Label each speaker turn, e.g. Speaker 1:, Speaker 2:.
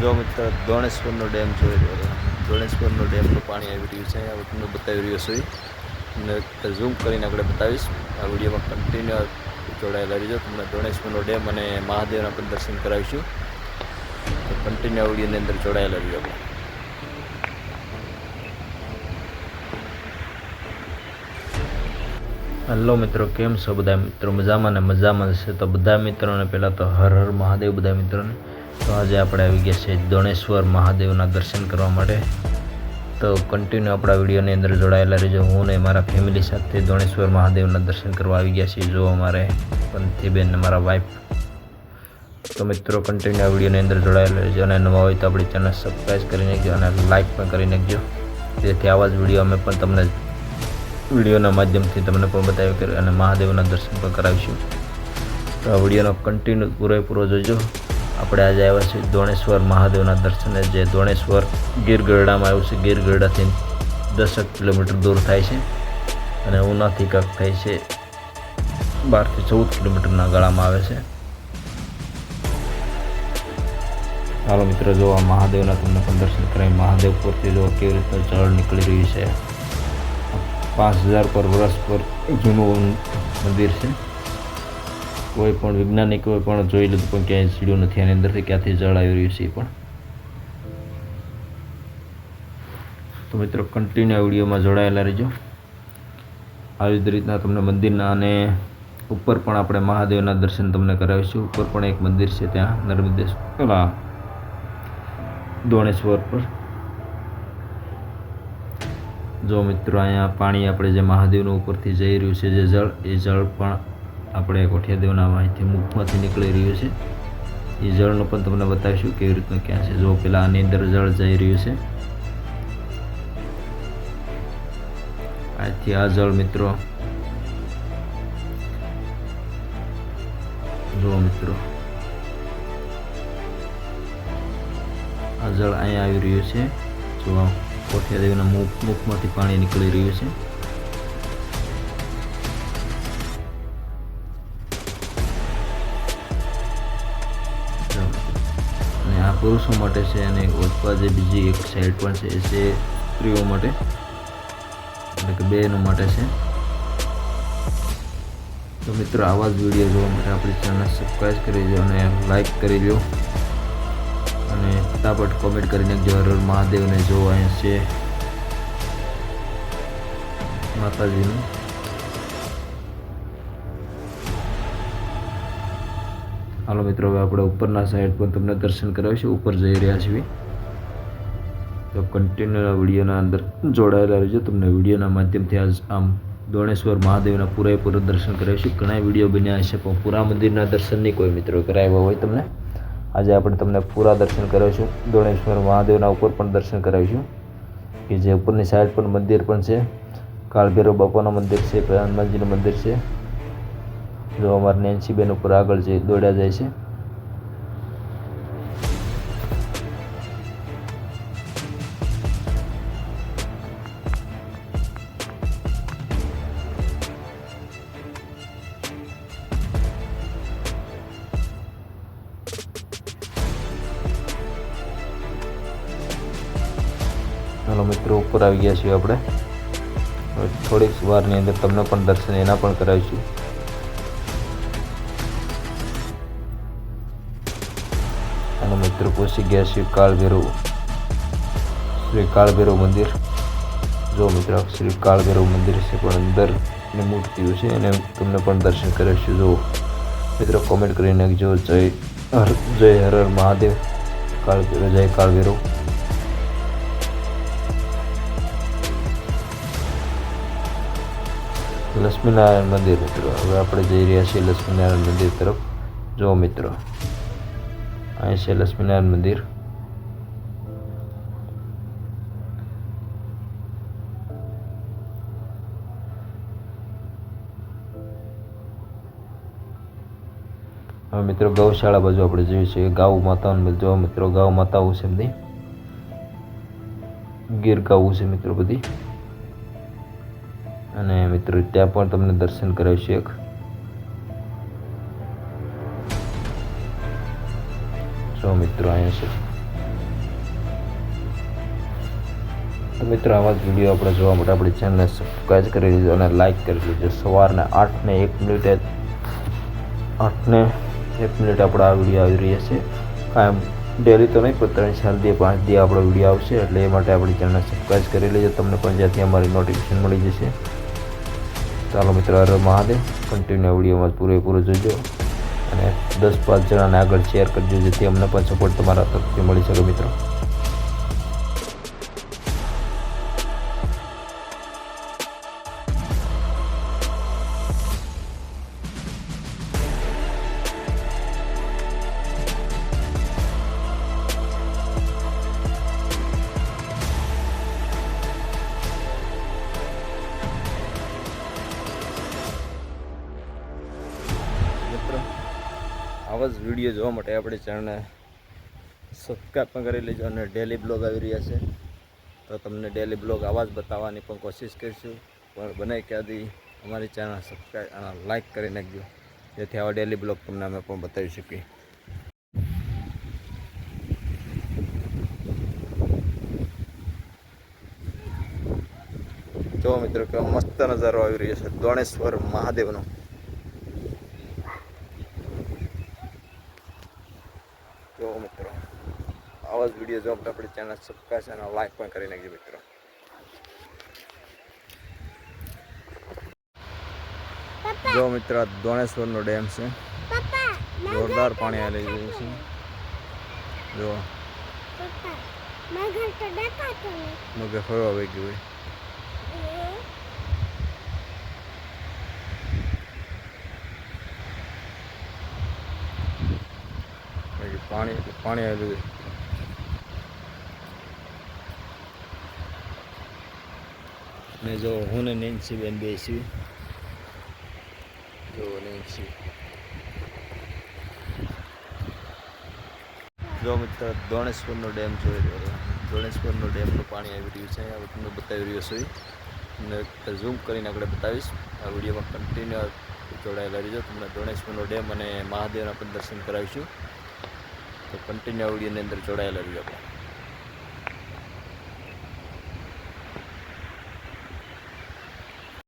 Speaker 1: જો મિત્ર દોણેશ્વરનો ડેમ જોઈ રહ્યો છો. દોણેશ્વરનો ડેમનું પાણી આવી રહ્યું છે. હવે તમને બતાવી રહ્યો છું. તમને ઝૂમ કરીને આપણે બતાવીશ. આ વિડીયોમાં કન્ટિન્યુ જોડાયેલા રહીજો. તમને દોણેશ્વરનો ડેમ અને મહાદેવના પણ દર્શન કરાવીશું. તો કન્ટિન્યુ આ વિડીયોની અંદર જોડાયેલા રહીજો આપણે. હેલો મિત્રો, કેમ છો બધા મિત્રો? મજામાં ને મજામાં છે. તો બધા મિત્રોને પહેલાં તો હર હર મહાદેવ બધા મિત્રોને. તો આજે આપણે આવી ગયા છે દોણેશ્વર મહાદેવના દર્શન કરવા માટે. તો કન્ટિન્યુ આપણા વિડીયોની અંદર જોડાયેલા રહેજો. હું ને મારા ફેમિલી સાથે દોણેશ્વર મહાદેવના દર્શન કરવા આવી ગયા છીએ. જો અમારે પંથીબેન ને મારા વાઈફ. તો મિત્રો કન્ટિન્યુ આ વિડીયોની અંદર જોડાયેલા રહેજો. અને નવા હોય તો આપણી ચેનલ સબસ્ક્રાઈબ કરી નાખજો અને લાઇક પણ કરી નાખજો, જેથી આવા જ વિડીયો અમે પણ તમને વિડીયોના માધ્યમથી તમને પણ બતાવી કરી અને મહાદેવના દર્શન પણ કરાવીશું. તો આ વિડીયોનો કન્ટિન્યુ પૂરેપૂરો જોજો. આપણે આજે આવ્યા છીએ દોણેશ્વર મહાદેવના દર્શને, જે દોણેશ્વર ગીર ગરડામાં આવ્યું છે. ગીર ગરડાથી 10 કિલોમીટર દૂર થાય છે અને ઉનાથી કાંક થાય છે 12 થી 14 કિલોમીટરના ગાળામાં આવે છે. હાલો મિત્રો, જો આ મહાદેવના તમને પણ દર્શન કરાવી. મહાદેવ પૂરથી જો કેવી રીતના જળ નીકળી રહ્યું છે. 5000 પર વર્ષ પર જૂનું મંદિર છે. કોઈ પણ વૈજ્ઞાનિકોએ પણ જોઈ લીધું પણ ક્યાંય સીડ્યું નથી એની અંદરથી ક્યાંથી જળ આવી રહ્યું છે. પણ તો મિત્રો કન્ટિન્યુ આ વિડીયોમાં જોડાયેલા રહેજો. આવી જ રીતના તમને મંદિરના અને ઉપર પણ આપણે મહાદેવના દર્શન તમને કરાવીશું. ઉપર પણ એક મંદિર છે, ત્યાં નર્મદેશ્વર દોણેશ્વર પર. જો મિત્રો અહીંયા પાણી આપણે જે મહાદેવનું ઉપરથી જઈ રહ્યું છે, જે જળ, એ જળ પણ આપણે કોઠિયાદેવના અહીંથી મુખમાંથી નીકળી રહ્યું છે. એ જળનું પણ તમને બતાવીશું કેવી રીતનું ક્યાં છે. જો પેલા આની અંદર જળ જઈ રહ્યું છે. અહીંથી આ જળ મિત્રો, જો મિત્રો આ જળ અહીંયા આવી રહ્યું છે. જો કોઠિયાદેવના મુખમાંથી પાણી નીકળી રહ્યું છે. અને આ પુરુષો માટે છે અને વધવા જે બીજી એક સાઈડ પણ છે, એ છે સ્ત્રીઓ માટે, એટલે કે બેનો માટે છે. તો મિત્રો આવા જ વિડીયો જોવા માટે આપણી ચેનલ સબસ્ક્રાઈબ કરી દો અને લાઈક કરી લો અને ફટાફટ કોમેન્ટ કરી નાખજો હર હર મહાદેવને. જો અહીંયા છે માતાજીનું. હાલો મિત્રો, હવે આપણે ઉપરના સાઈડ પર તમને દર્શન કરાવીશું. ઉપર જઈ રહ્યા છીએ. તો કન્ટિન્યુ વિડીયોના અંદર જોડાયેલા રહેજો. તમને વિડીયોના માધ્યમથી આજ આમ દોણેશ્વર મહાદેવના પૂરેપૂરા દર્શન કરાવીશું. ઘણા વિડીયો બન્યા હશે પણ પૂરા મંદિરના દર્શન નહીં કોઈ મિત્રો કરાવ્યા હોય તમને. આજે આપણે તમને પૂરા દર્શન કરાવીશું. દોણેશ્વર મહાદેવના ઉપર પણ દર્શન કરાવીશું, કે જે ઉપરની સાઈડ પર મંદિર પણ છે. કાળભૈરવ બાપાનું મંદિર છે, હનુમાનજીનું મંદિર છે. જો અમારા નેન્સીબેન ઉપર આગળ જે દોડ્યા જાય છે. હાલો મિત્રો, ઉપર આવી ગયા છીએ આપણે. થોડીક વારની અંદર તમને પણ દર્શન એના પણ કરાવીશું. અને મિત્રો પહોંચી ગયા છીએ કાળભૈરવ, શ્રી કાળભૈરવ મંદિર. જો મિત્રો શ્રી કાળભૈરવ મંદિર છે, પણ અંદરની મૂર્તિઓ છે અને તમને પણ દર્શન કરાવીશું. જો મિત્રો કોમેન્ટ કરી નાખજો જય હર હર મહાદેવ, કાળભૈરવ, જય કાળભૈરવ. લક્ષ્મીનારાયણ મંદિર મિત્રો, હવે આપણે જઈ રહ્યા છીએ લક્ષ્મીનારાયણ મંદિર તરફ. જો મિત્રો અહીં છે લક્ષ્મીનારાયણ મંદિર. હવે મિત્રો ગૌશાળા બાજુ આપણે જોઈએ છીએ. ગાઉ માતાનું જો મિત્રો, ગાઉ માતાઓ છે બધી, ગીર ગાઉ છે મિત્રો બધી. અને મિત્રો ત્યાં પણ તમને દર્શન કરાવીશું એક. જો મિત્રો અહીંયા છે તો મિત્રો આવા જ વિડીયો આપણે જોવા માટે આપણી ચેનલને સબસ્ક્રાઈબ કરી લીધો અને લાઇક કરી લીધો. સવારના 8:01 આપણે આ વિડીયો આવી રહ્યા છે. કાયમ ડેલી તો નહીં, પણ 3-4 દી 5 દી આપણો વિડીયો આવશે, એટલે એ માટે આપણી ચેનલને સબસ્ક્રાઈબ કરી લેજો. તમને પણ જ્યાંથી અમારી નોટિફિકેશન મળી જશે. ચાલો મિત્રો, હર મહાદેવ. કન્ટિન્યુ વિડીયોમાં પૂરેપૂરો જોજો અને 10-5 જણાને આગળ શેર કરજો, જેથી અમને પણ સપોર્ટ તમારા તરફથી મળી શકે મિત્રો. આવા જ વિડીયો જોવા માટે આપણી ચેનલને સબસ્ક્રાઈબ પણ કરી લેજો. અને ડેલી બ્લોગ આવી રહ્યા છે, તો તમને ડેલી બ્લોગ આવા જ બતાવવાની પણ કોશિશ કરીશું. પણ બને ક્યાંથી અમારી ચેનલ સબસ્ક્રાઈબ અને લાઇક કરી નાખજો, જેથી આવા ડેલી બ્લોગ તમને અમે પણ બતાવી શકીએ. જો મિત્રો, કેવો મસ્ત નજારો આવી રહ્યો છે દોણેશ્વર મહાદેવનો. જો મિત્રો, આવા જ વિડીયો જો આપણી ચેનલ સબસ્ક્રાઈબ અને લાઈક પણ કરી નાખજો મિત્રો. જો મિત્રો, દોણેશ્વરનો ડેમ છે, જોરદાર પાણી આવી રહ્યું છે. જો મગે ફરવા આવી ગયું હોય. પાણી આવેલું ને. જો હું ને નેન્સી બેન બેસી, જો નેન્સી. જો મિત્ર, દોણેશ્વરનો ડેમ જોઈ રહ્યો. દોણેશ્વરનો ડેમનું પાણી આવી રહ્યું છે, હવે તમને બતાવી રહ્યો છું. તમને ઝૂમ કરીને આપણે બતાવીશ. આ વિડીયોમાં કન્ટિન્યુ જોડાયેલા રહીજો. તમને દોણેશ્વરનો ડેમ અને મહાદેવના પણ દર્શન કરાવીશું. તો કન્ટિન્યુ વિડીયોની અંદર જોડાયેલા રહીજો આપણે.